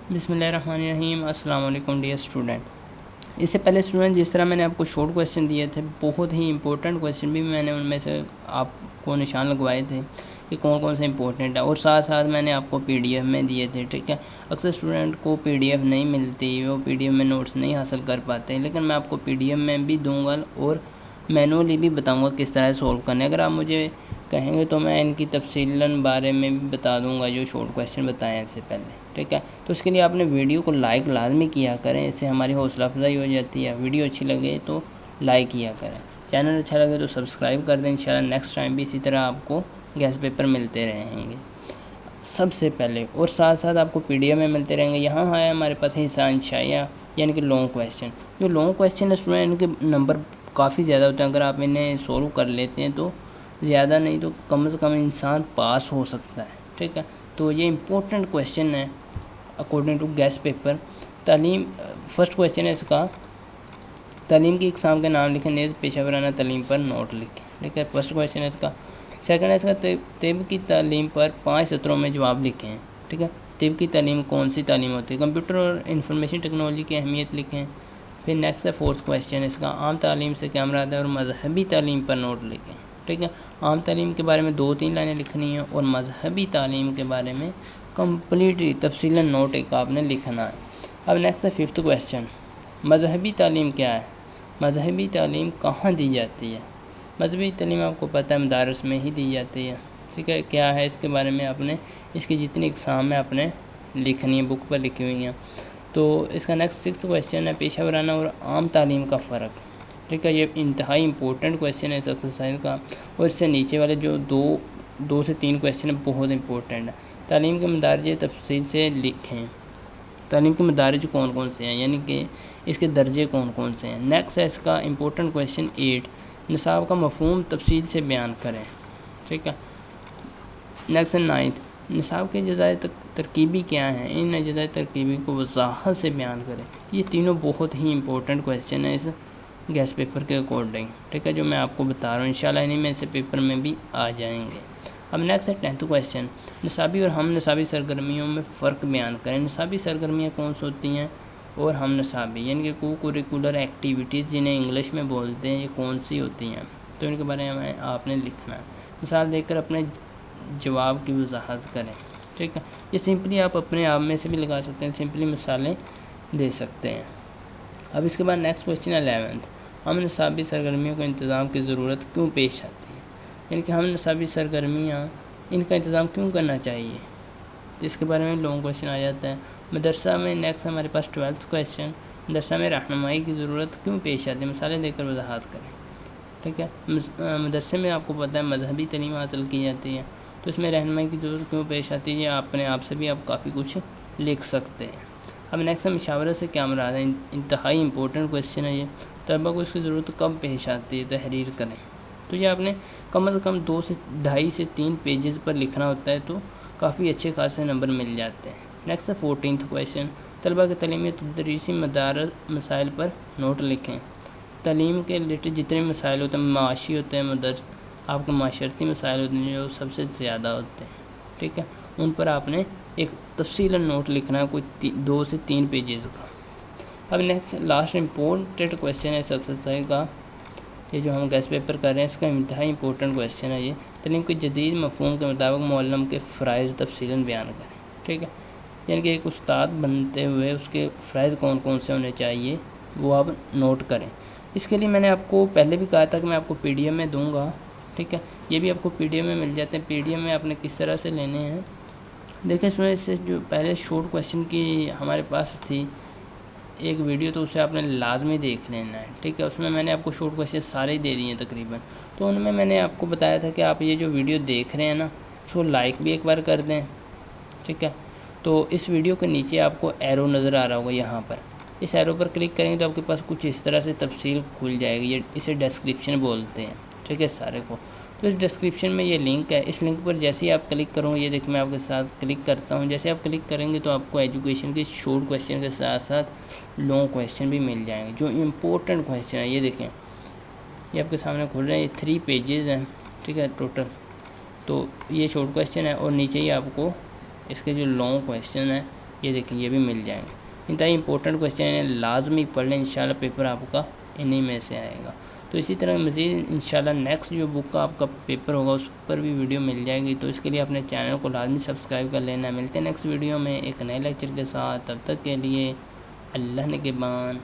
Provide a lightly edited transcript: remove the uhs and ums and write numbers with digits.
बिस्मिल्लाहिर्रहमानिर्रहीम। अस्सलाम वालेकुम डियर स्टूडेंट। इससे पहले स्टूडेंट जिस तरह मैंने आपको शॉर्ट क्वेश्चन दिए थे, बहुत ही इंपॉर्टेंट क्वेश्चन भी मैंने उनमें से आपको निशान लगवाए थे कि कौन कौन से इंपॉर्टेंट है, और साथ साथ मैंने आपको पीडीएफ में दिए थे। ठीक है, अक्सर स्टूडेंट को पीडीएफ नहीं मिलती, वो पीडीएफ में नोट्स नहीं हासिल कर पाते, लेकिन मैं आपको पीडीएफ में भी दूंगा और मैनुअली भी बताऊंगा किस तरह सॉल्व करने। अगर आप मुझे कहेंगे तो मैं इनकी तफसीलन बारे में भी बता दूंगा जो शॉर्ट क्वेश्चन बताए हैं इससे पहले। ठीक है, तो इसके लिए आपने वीडियो को लाइक लाजमी किया करें, इससे हमारी हौसला अफजाई हो जाती है। वीडियो अच्छी लगे तो लाइक किया करें, चैनल अच्छा लगे तो सब्सक्राइब कर दें। इंशाल्लाह नेक्स्ट टाइम भी इसी तरह आपको गैस पेपर मिलते रहेंगे सबसे पहले, और साथ साथ आपको पीडीएफ में मिलते रहेंगे। यहाँ है हमारे पास हिसाब शाया यानी कि लॉन्ग क्वेश्चन। जो लॉन्ग क्वेश्चन है स्टूडेंट, इनके नंबर काफ़ी ज़्यादा होते हैं। अगर आप इन्हें सोल्व कर लेते हैं तो ज़्यादा नहीं तो कम से कम इंसान पास हो सकता है। ठीक है, तो ये इम्पोर्टेंट क्वेश्चन है अकॉर्डिंग टू गैस पेपर। तालीम, फर्स्ट क्वेश्चन है इसका, तालीम की इकसाम के नाम लिखें, नेज़ पेशा वराना तालीम पर नोट लिखें। ठीक है, फर्स्ट क्वेश्चन है इसका। सेकंड है इसका, तिब की तालीम पर 5 सत्रों में जवाब लिखें। ठीक है, तिब की तालीम कौन सी तालीम होती है? कंप्यूटर और इंफॉर्मेशन टेक्नोलॉजी की अहमियत लिखें। फिर नेक्स्ट है फोर्थ क्वेश्चन इसका, आम तालीम से क्या मुराद है और मजहबी तालीम पर नोट लिखें। ठीक है, आम तालीम के बारे में 2-3 लाइनें लिखनी है और मजहबी तालीम के बारे में कम्प्लीटली तफसीलन नोट एक आपने लिखना है। अब नेक्स्ट है फिफ्थ क्वेश्चन, मजहबी तालीम क्या है? मजहबी तालीम कहाँ दी जाती है? मजहबी तालीम आपको पता है मदारस में ही दी जाती है। ठीक है, क्या है इसके बारे में आपने, इसकी जितनी इकसाम है आपने लिखनी है, बुक पर लिखी हुई हैं। तो इसका नेक्स्ट सिक्स्थ क्वेश्चन है, पेशा वराना और आम तालीम का फ़र्क। ठीक है, ये इंतहाई इंपॉर्टेंट क्वेश्चन है इस एक्सरसाइज का, और इससे नीचे वाले जो दो से तीन क्वेश्चन है बहुत इंपॉर्टेंट है। तालीम के मदारज तफसील से लिखें। तालीम के मदारज कौन कौन से हैं, यानी कि इसके दर्जे कौन कौन से हैं। नेक्स्ट है इसका इंपॉर्टेंट क्वेश्चन 8, निसाब का मफहूम तफसील से बयान करें। ठीक है, नेक्स्ट है 9th, निसाब के जजाय तरकीबी क्या हैं, इन जजाय तरकीबी को वजाहत से बयान करें। ये तीनों बहुत ही इंपॉर्टेंट क्वेश्चन है इस गैस पेपर के अकॉर्डिंग। ठीक है, जो मैं आपको बता रहा हूँ इंशाल्लाह इन्हीं में से पेपर में भी आ जाएंगे। अब नेक्स्ट है 10th क्वेश्चन, निसाबी और हम निसाबी सरगर्मियों में फ़र्क बयान करें। निसाबी सरगर्मियाँ कौन सी होती हैं और हम निसाबी यानी कि को करिकुलर एक्टिविटीज़ जिन्हें इंग्लिश में बोलते हैं, ये कौन सी होती हैं, तो इनके बारे में आपने लिखना है। मिसाल देकर अपने जवाब की वजाहत करें। ठीक है, ये सिंपली आप अपने आप में से भी लगा सकते हैं, सिंपली मिसालें दे सकते हैं। अब इसके बाद नेक्स्ट क्वेश्चन 11th, हम निसाबी सरगर्मियों के इंतज़ाम की ज़रूरत क्यों पेश आती है, यानी कि हम निसाबी सरगर्मियाँ इनका इंतज़ाम क्यों करना चाहिए, तो इसके बारे में लॉन्ग क्वेश्चन आ जाता है। मदरसा में नेक्स्ट हमारे पास 12th क्वेश्चन, मदरसा में रहनुमाई की ज़रूरत क्यों पेश आती है, मिसालें देकर वजाहत करें। ठीक है, मदरसे में आपको पता है मजहबी तालीम हासिल की जाती है, तो इसमें रहनुमाई की ज़रूरत क्यों पेश आती है, अपने आप से भी आप काफ़ी कुछ लिख सकते हैं। अब नेक्स्ट है मशावरे से क्या मुराद है, इंतहाई इंपॉर्टेंट क्वेश्चन है ये। तलबा को इसकी ज़रूरत कब पेश आती है, तहरीर करें। तो ये आपने कम से कम 2.5 से 3 पेजेस पर लिखना होता है, तो काफ़ी अच्छे खासे नंबर मिल जाते हैं। नेक्स्ट है 14th क्वेश्चन, तलबा के तलीमी तदरीसी मदारस मसाइल पर नोट लिखें। तालीम के रिलेटेड जितने मसाइल होते हैं, माशी होते हैं, मदर आपके माशरती मसाइल होते हैं जो सबसे ज़्यादा होते हैं। ठीक है, उन पर आपने एक तफसीलन नोट लिखना है, कोई 2 से 3 पेजेस का। अब नेक्स्ट लास्ट इम्पोर्टेंट क्वेश्चन है इस एक्सरसाइज का, ये जो हम गैस पेपर कर रहे हैं इसका इंतहाई इंपॉर्टेंट क्वेश्चन है ये। तालीम के जदीद मफहूम के मुताबिक मुअल्लिम के फ़राइज़ तफसीलन बयान करें। ठीक है, यानी कि एक उस्ताद बनते हुए उसके फ़राइज़ कौन कौन से होने चाहिए वो आप नोट करें। इसके लिए मैंने आपको पहले भी कहा था कि मैं आपको पीडीएफ में दूंगा। ठीक है, ये भी आपको पीडीएफ में मिल जाते हैं। पीडीएफ में आपने किस तरह से लेने हैं, देखिए इसमें से जो पहले शॉर्ट क्वेश्चन की हमारे पास थी एक वीडियो, तो उसे आपने लाजमी देख लेना है। ठीक है, उसमें मैंने आपको शॉर्ट क्वेश्चन सारे ही दे दिए हैं तकरीबन। तो उनमें मैंने आपको बताया था कि आप ये जो वीडियो देख रहे हैं ना, उसको लाइक भी एक बार कर दें। ठीक है, तो इस वीडियो के नीचे आपको एरो नज़र आ रहा होगा, यहाँ पर इस एरो पर क्लिक करेंगे तो आपके पास कुछ इस तरह से तफसील खुल जाएगी। ये इसे डिस्क्रिप्शन बोलते हैं। ठीक है, सारे को, तो इस डिस्क्रिप्शन में ये लिंक है। इस लिंक पर जैसे ही आप क्लिक करोगे, ये देखिए मैं आपके साथ क्लिक करता हूँ, जैसे आप क्लिक करेंगे तो आपको एजुकेशन के शॉर्ट क्वेश्चन के साथ साथ लॉन्ग क्वेश्चन भी मिल जाएंगे जो इम्पोर्टेंट क्वेश्चन है। ये देखें, ये आपके सामने खुल रहे हैं, ये 3 पेजेस हैं। ठीक है, टोटल तो ये शॉर्ट क्वेश्चन है, और नीचे ही आपको इसके जो लॉन्ग क्वेश्चन है یہ دیکھیں یہ بھی مل جائیں گے. انتہائی امپورٹنٹ کویشچن ہیں, لازمی پڑھ لیں, انشاءاللہ پیپر آپ کا انہی میں سے آئے گا. تو اسی طرح مزید انشاءاللہ نیکسٹ جو بک کا آپ کا پیپر ہوگا اس پر بھی ویڈیو مل جائے گی. تو اس کے لیے اپنے چینل کو لازمی سبسکرائب کر لینا. ملتے ہیں نیکسٹ ویڈیو میں ایک نئے لیکچر کے ساتھ. تب تک کے لیے اللہ نگہبان.